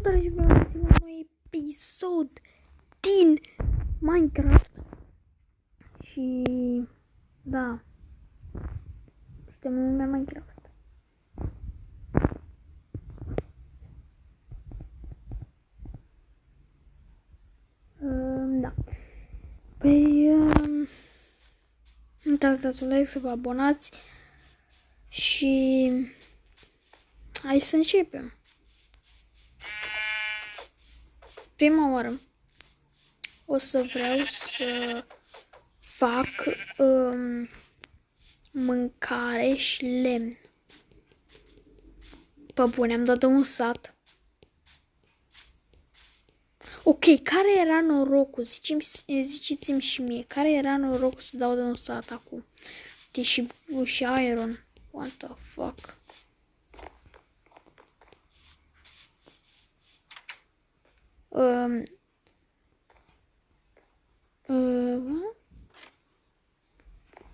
Salutare și bine ați găsit un nou episod din Minecraft. Și da, suntem în lumea Minecraft. Da. Păi, nu uitați, dați un like, să vă abonați și hai să începem. Prima oară o să vreau să fac mâncare și lemn. Pe bune, am dat un sat. Ok, care era norocul? Ziceți-mi și mie, care era norocul să dau de un sat acum? Uite, și iron. What the fuck?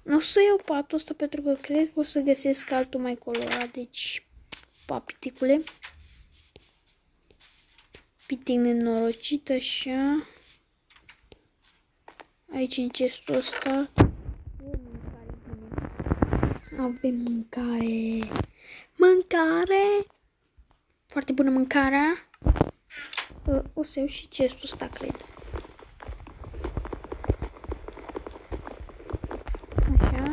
Nu o să iau patul ăsta pentru că cred că o să găsesc altul mai colorat. Deci, pa, piticule. Pitic nenorocit, așa. Aici în chestul ăsta avem mâncare. Mâncare! Foarte bună mâncarea. O să iau și chestul ăsta, cred. Așa.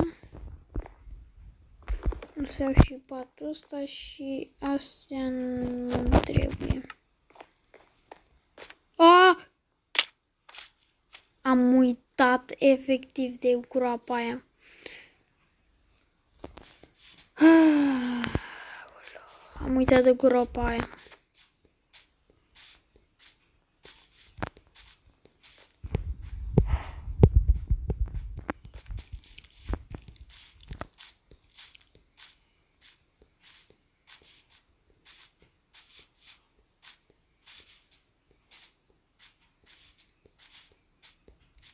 O să iau și patul ăsta și astea nu trebuie. Am uitat efectiv de groapa aia. Am uitat de groapa aia.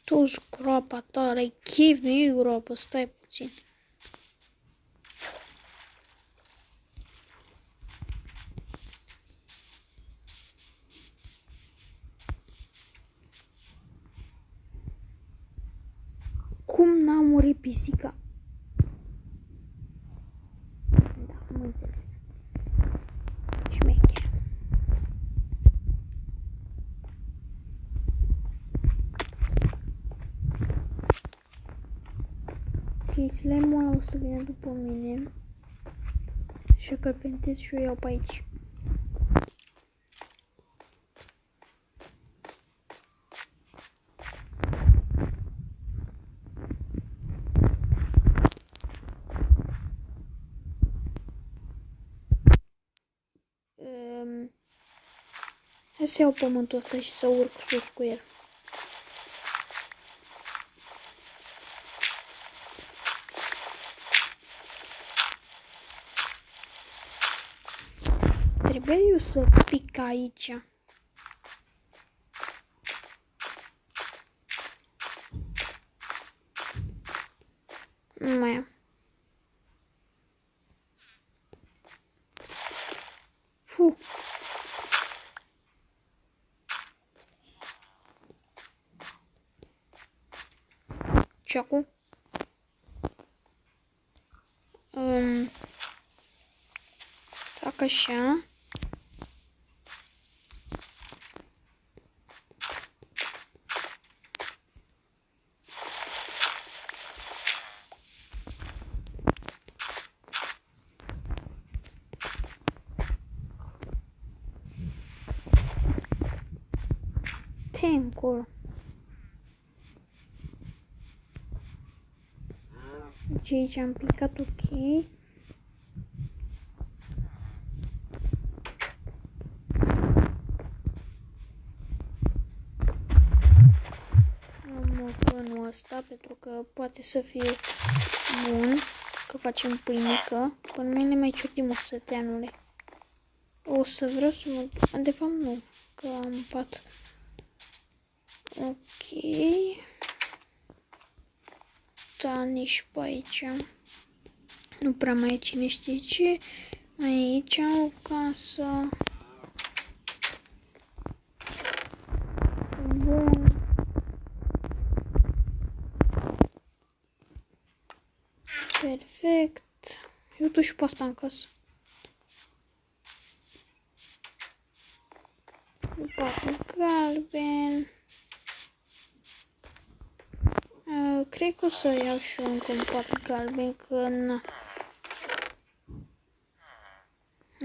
Tu-ți groapa ta, are chef, nu e groapă, stai puțin. Cum n-a murit pisica? Da, am înțeles. Șmecher. Ok, slime-ul ăla o să vină după mine. Așa că îl pentez și o iau pe aici. Hai să iau pământul ăsta și să urc sus cu el. Trebuie eu să pic aici. Nu mai am. Și acum? Fac așa. Ce încolo? Deci aici am picat, ok. Am vânul ăsta pentru că poate să fie bun, că facem pâinică. Până mâine mai ciutim o săteanule. O să vreau să mă... De fapt nu, că am pat. Ok. Da, nici pe aici. Nu prea mai e cine știe ce. Mai e aici o casă. Perfect. Eu duc și pe asta în casă. Patul galben. Cred că o să iau și eu încă un pat galben, că na.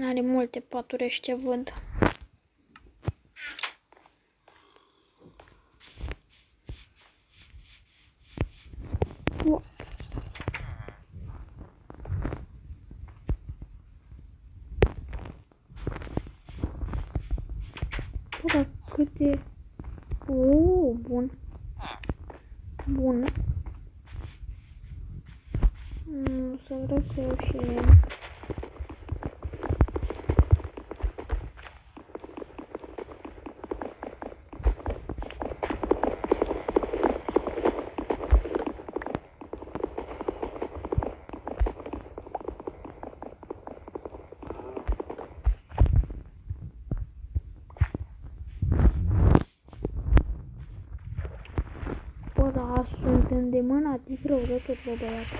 Are multe paturi ăștia, văd. Wow. Bă, câte... bun. Bun. O să vreau să iau și lemn. Bă, da, sunt îndemânatic rău de tot, bă, băiatul.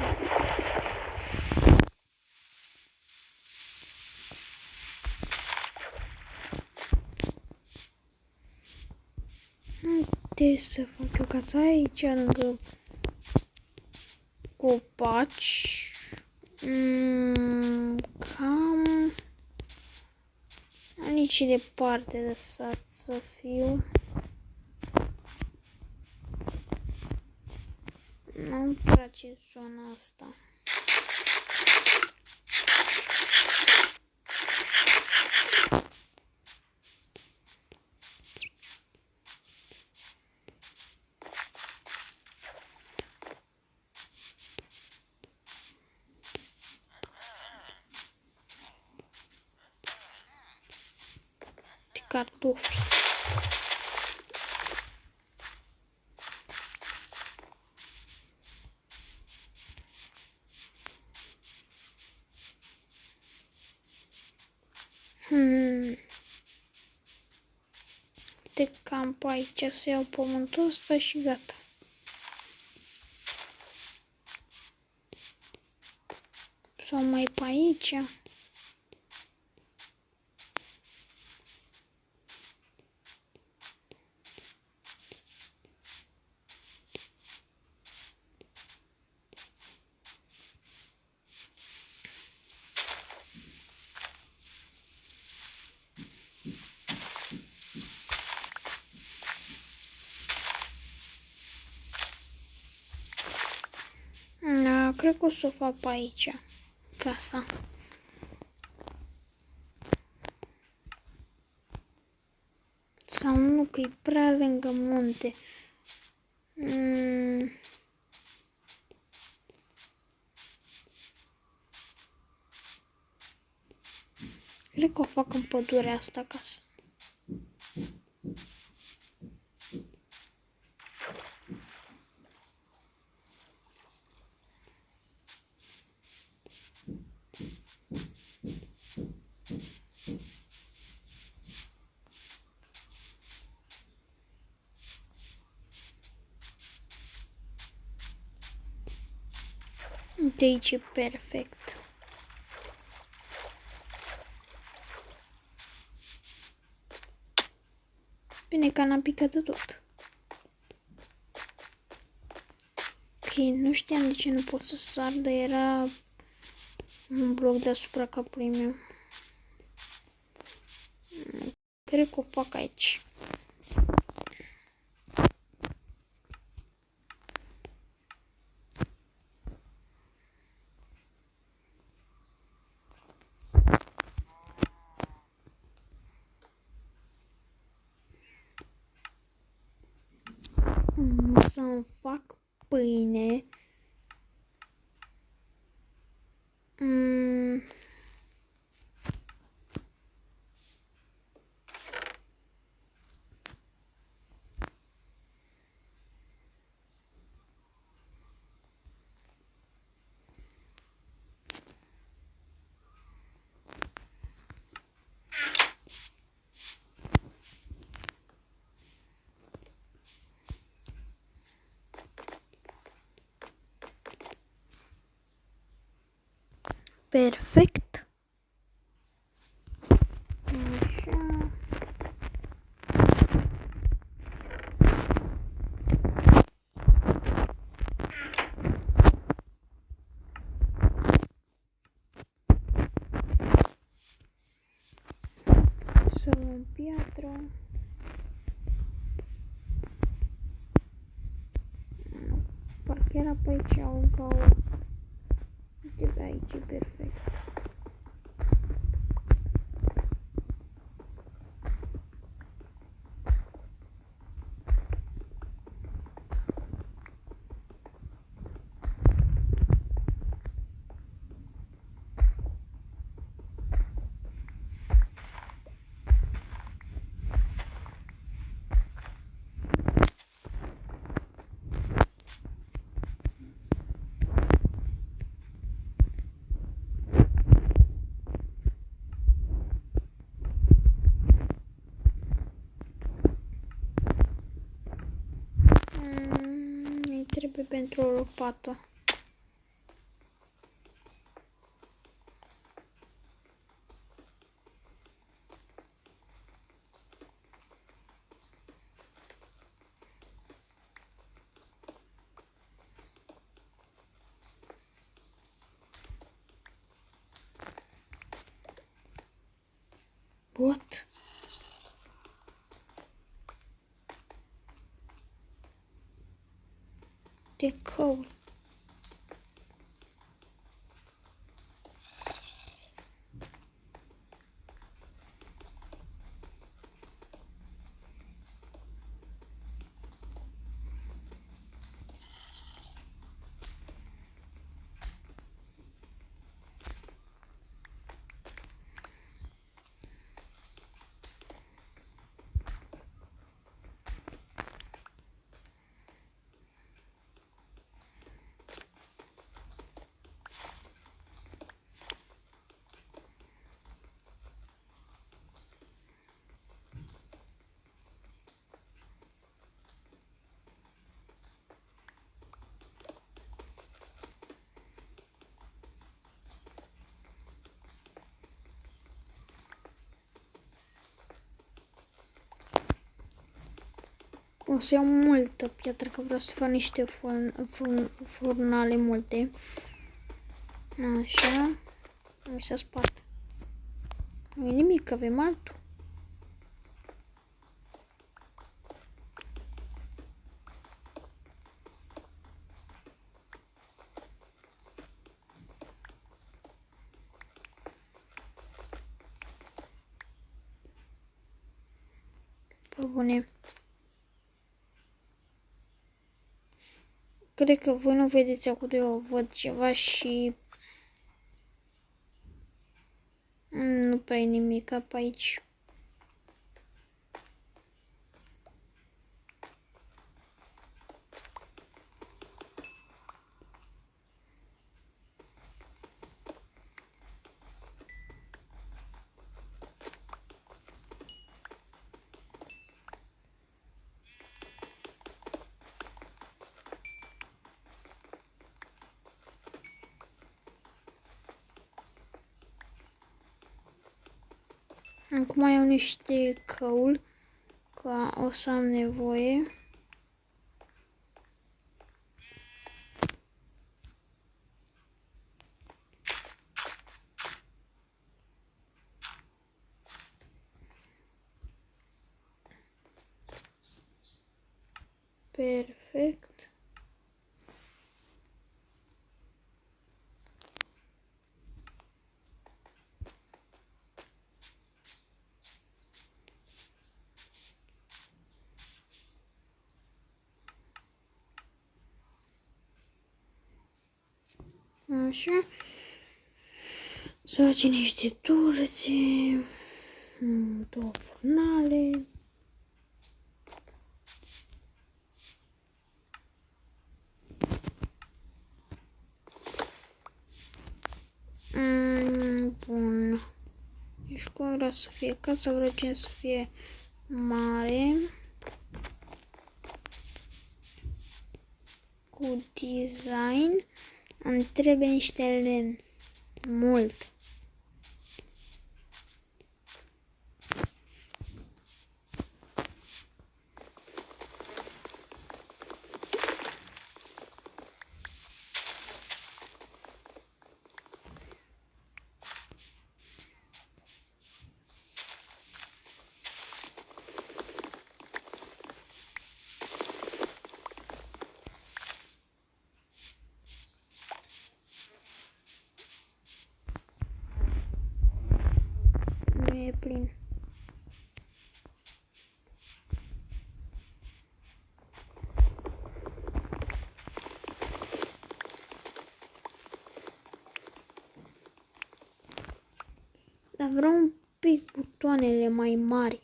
Uite să fac eu casa aici, lângă copaci. Cam nici departe de sat să fiu. Nu-mi place zona asta. De cartofi. De cam pe aici să iau pământul ăsta și gata. Sau mai pe aici. Da, cred că o să o fac pe aici, casa. Sau nu, că e prea lângă munte. Cred că o fac în pădurea asta acasă. De aici e perfect. Bine că n-am picat de tot. Ok, nu știam de ce nu pot să sar, dar era un bloc deasupra capului meu. Cred că o fac aici. O să-mi fac pâine. Perfect. Așa. Să luăm piatră. Parcă era pe aici încă o... Uite pe aici, e perfect. Îi trebuie pentru o lopată. What? De cool. O să iau multă piatră, că vreau să fac niște furnale multe. Așa. Mi s-a spart. Nu e nimic, avem altul. Pe bune. Cred că voi nu vedeți acum, eu văd ceva și... Nu prea e nimic pe aici. Acum iau niște căul, că o să am nevoie. Perfect. Așa. Să facem niște turțe. Două furnale. Bun. Deci cum vreau să fie casa, vreau să fie mare. Cu design. Îmi trebuie niște lemn. Mult. Nu e plin. Dar vreau un pic butoanele mai mari.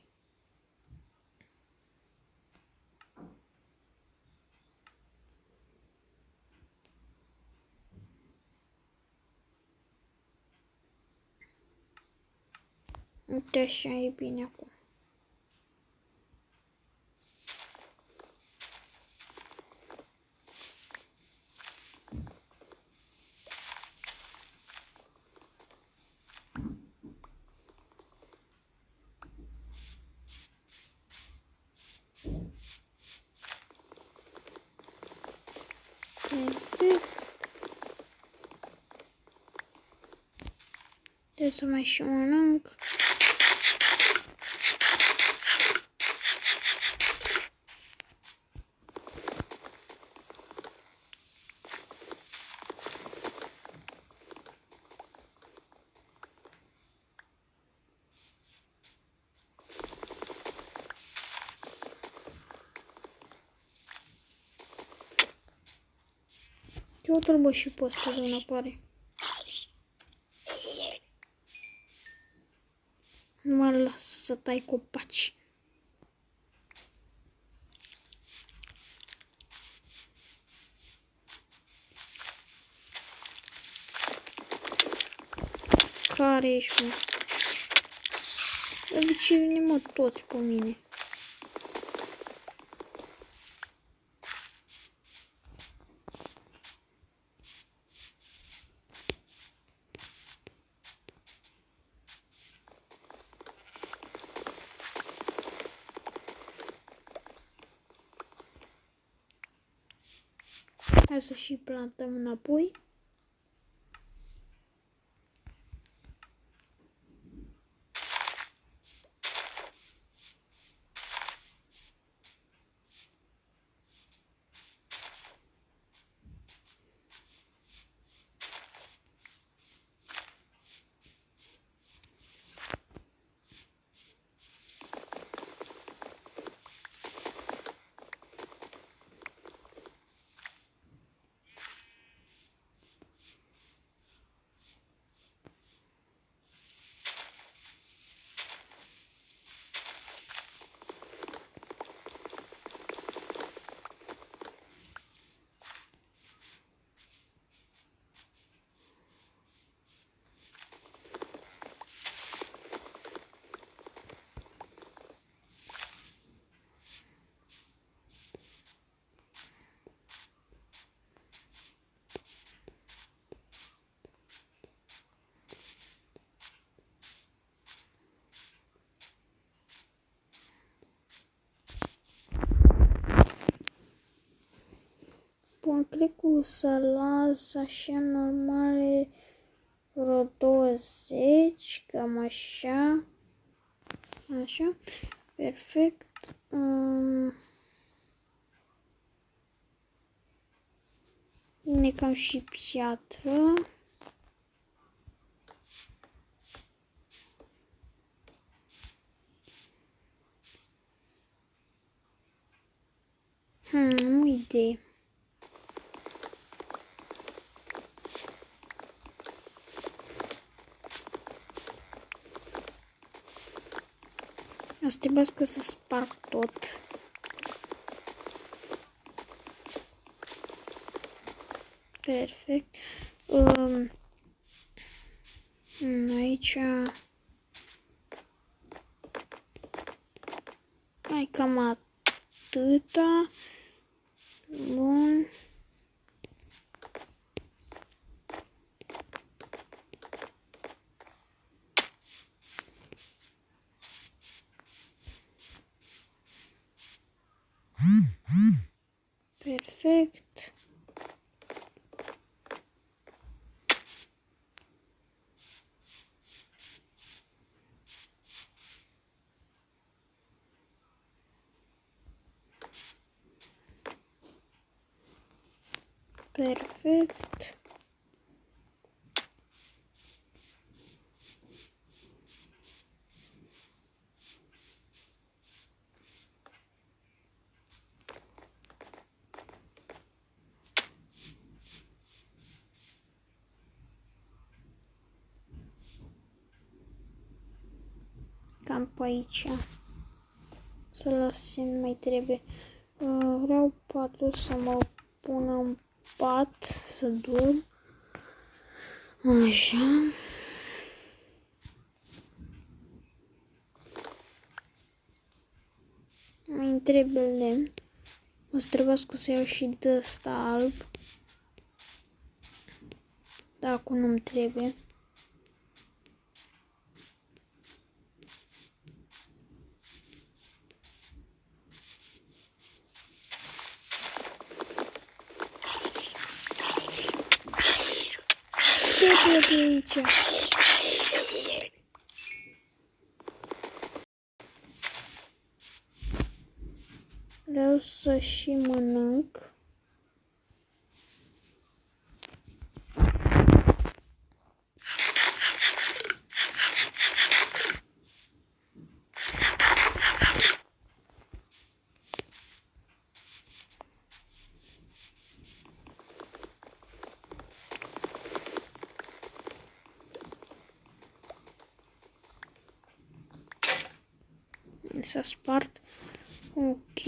Uite, așa e bine acum. Perfect. Trebuie să mai și mănânc. Eu trebuie și pe ăsta de apare. Nu mă las să tai copaci. Care ești, mă? De ce vine, mă, toți pe mine? Hai să și plantăm înapoi. Bun, cred că o să las așa normale vreo 20, cam așa. Așa, perfect. Bine, cam și piatră. Nu idee. O să trebuiască să sparg tot. Perfect. Aici... Hai, cam atâta. Bun. Perfect. Perfect. Cam pe aici. Să lăsăm, mai trebuie. Vreau patul să mă pun în pat, să dorm. Așa. Mai trebuie lemn. O să trebuiască să iau și de ăsta alb. Da, acum nu-mi trebuie. Ce de aici? Vreau să și mănânc. S-a spart. Ok.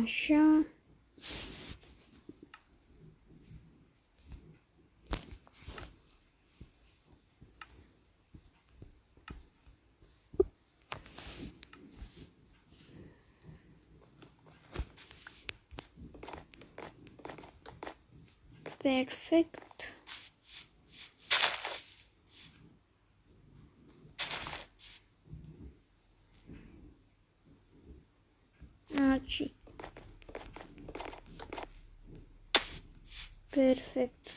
Așa. Perfect. Aici. Perfect.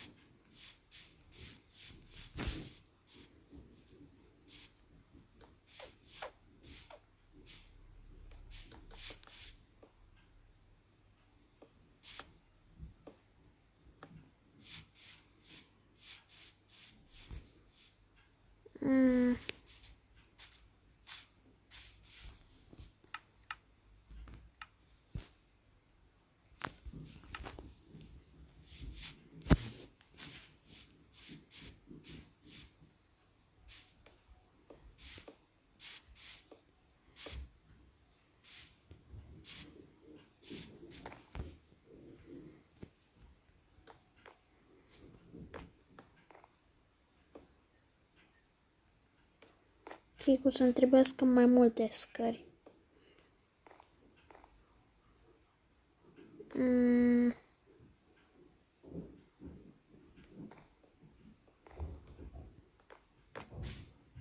Cred că o să-mi trebuiască mai multe scări.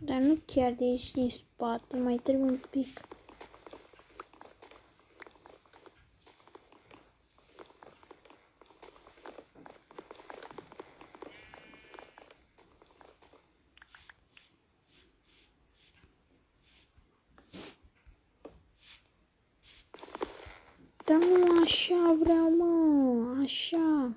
Dar nu chiar de aici din spate, mai trebuie un pic. Dar nu așa vreau, mă, așa.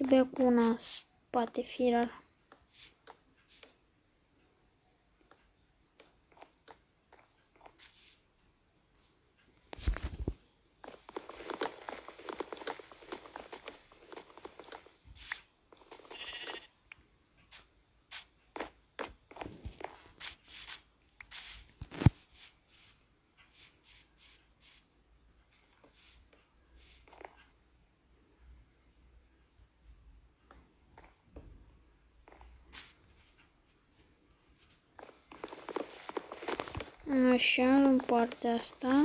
Trebuia cu una în spate firar. Așa, în partea asta.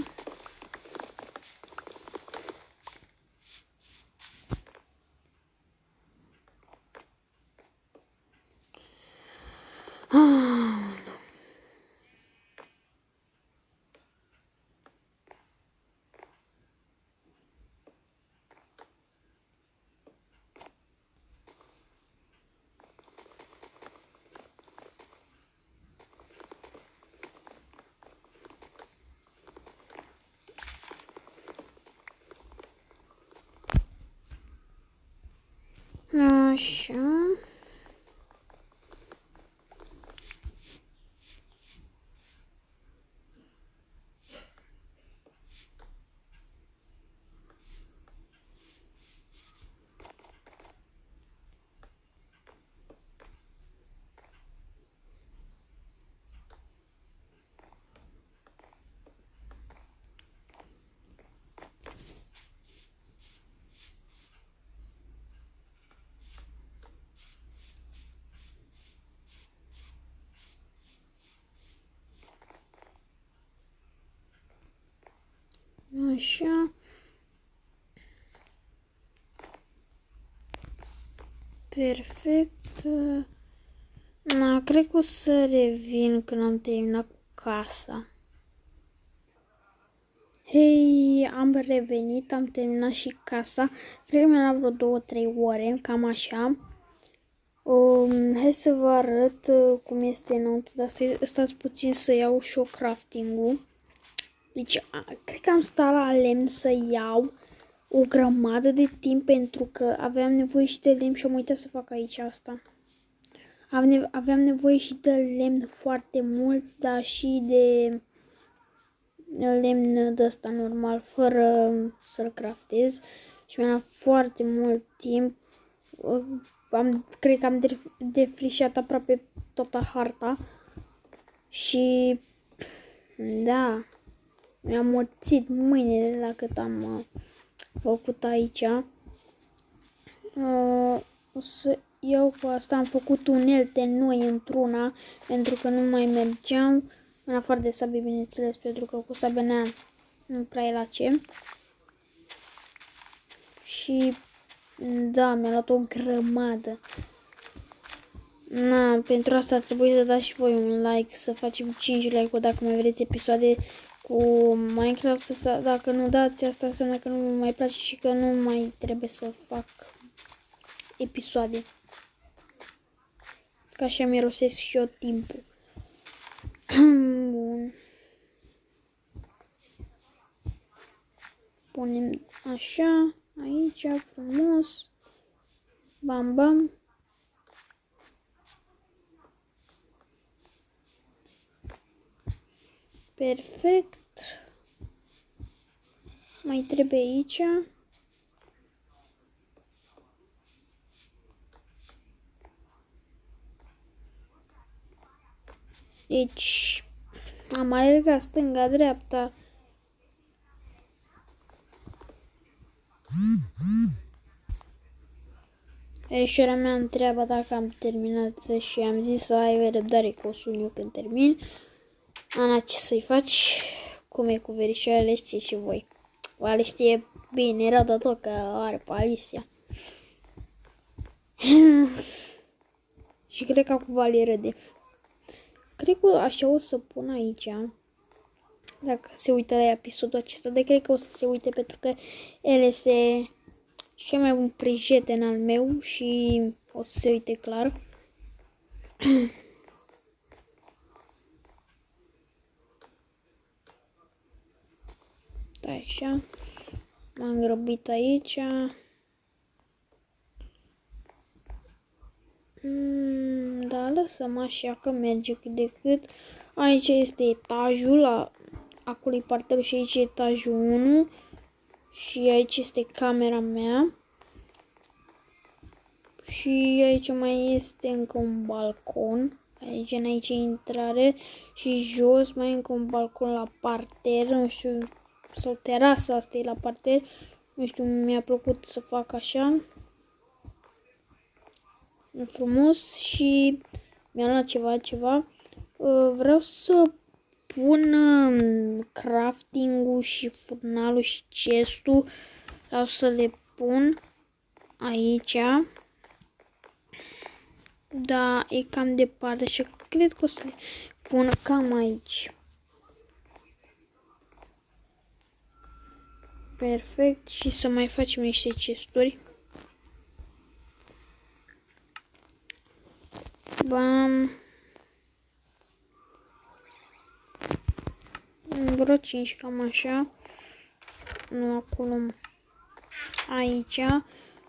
Așa. Așa. Perfect. Na, cred că o să revin când am terminat cu casa. Hei, am revenit, am terminat și casa. Cred că mi-a luat vreo 2-3 ore, cam așa. Hai să vă arăt cum este înăuntru, dar stați puțin să iau și-o crafting-ul. Deci, cred că am stat la lemn să iau o grămadă de timp pentru că aveam nevoie și de lemn și am uitat să fac aici asta. Aveam nevoie și de lemn foarte mult, dar și de lemn de ăsta normal, fără să-l craftez. Și mi-a luat foarte mult timp. Cred că am defrișat aproape toată harta. Și da, mi-am morțit mâinile la cât am făcut aici. O să iau cu asta, am făcut unelte noi într-una, pentru că nu mai mergeam, în afară de sabie, bineînțeles, pentru că cu sabia nu prea e la ce. Și da, mi-a luat o grămadă. Na, pentru asta trebuie să dați și voi un like, să facem 5 like-uri dacă mai vreți episoade cu Minecraft. Dacă nu dați, asta înseamnă că nu mă mai place și că nu mai trebuie să fac episoade. Ca așa mirosesc și eu timpul. Bun. Punem așa, aici, frumos. Bam, bam. Perfect. Mai trebuie aici. Deci, am alergat stânga-dreapta. Verișoara mea întreabă dacă am terminat și am zis să ai răbdare că o sun eu când termin. Ana, ce să-i faci? Cum e cu verișoarele, știi și voi. Oare știe bine, rada tot că are pe Alicia. Și cred că acum Vali râde. Cred că așa o să pun aici. Dacă se uită la episodul acesta, de cred că o să se uite pentru că el este cel mai bun prieten al meu și o să se uite clar. Da, așa. M-am grăbit aici. Da, lăsăm așa că merge cât de cât. Aici este etajul, acolo e parterul și aici e etajul 1. Și aici este camera mea. Și aici mai este încă un balcon. Aici e intrare. Și jos mai e încă un balcon la parter. Nu știu, sau terasa asta e la parter. Nu știu, mi-a plăcut să fac așa. Frumos și mi-am luat ceva. Vreau să pun crafting-ul și furnalul și chest-ul. Vreau să le pun aici. Da, e cam departe și cred că o să le pun cam aici. Perfect. Și să mai facem niște chesturi. Bam. Vreo 5 cam așa. Nu acolo. Aici.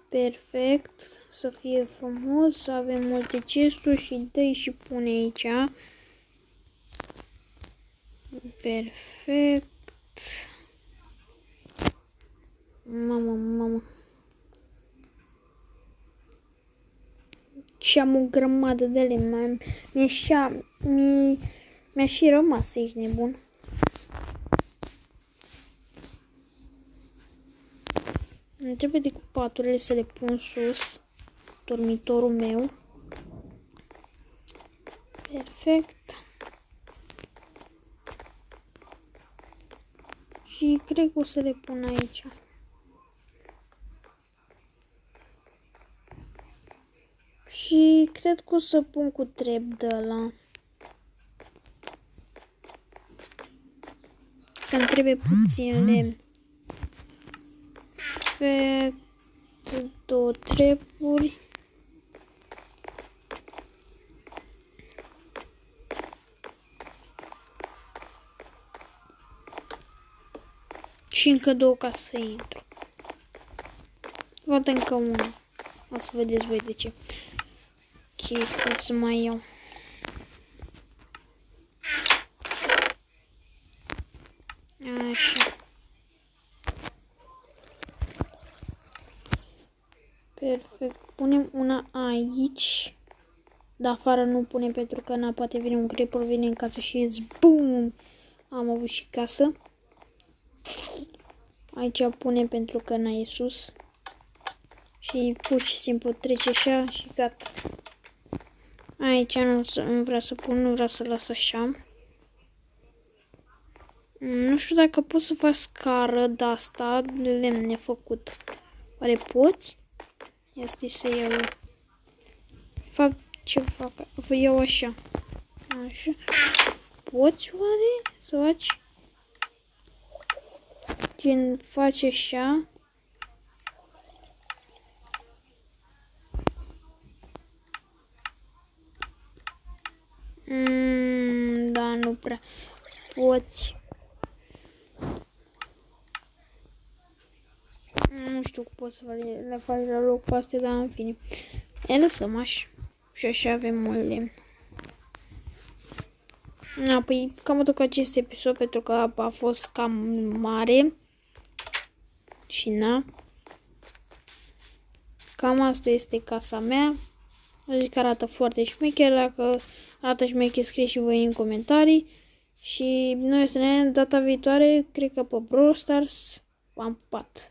Perfect. Să fie frumos. Să avem multe chesturi și dă-i și pune aici. Perfect. Mamă. Și am o grămadă de lemn. Mi-a și rămas, ești nebun. Îmi trebuie decât paturile să le pun sus. Dormitorul meu. Perfect. Și cred că o să le pun aici. Și cred că o să pun cu trep de ăla. Că îmi trebuie puțin lemn. Perfect. 2 trepuri. Și încă 2 ca să intru. Văd încă una. O să vedeți voi de ce. Ok, stai să mai iau. Așa. Perfect. Punem una aici. Dar afară nu punem pentru că na, poate vine un creeper, vine în casă și zbum! Am avut și casă. Aici punem pentru că na e sus. Și pur și simplu trece așa și gata. Aici nu vreau să pun, nu vreau să las așa. Nu știu dacă pot să fac scară de asta, de lemn nefăcut. Oare poți? Ia stai să iau. De fapt, ce fac? Vă iau așa. Așa. Poți oare să faci? Gen, faci așa. Da, nu prea poți. Nu știu cum pot să le faci la loc pe astea, dar în fine. Ia lăsăm așa. Și așa avem mult lemn. Na, păi cam atât cu acest episod, pentru că a fost cam mare. Și na. Cam asta este casa mea. Zic că arată foarte șmecher. Dacă arată șmecher, scrieți și voi în comentarii. Și noi o să ne vedem data viitoare, cred că pe Brawl Stars. V-am pupat!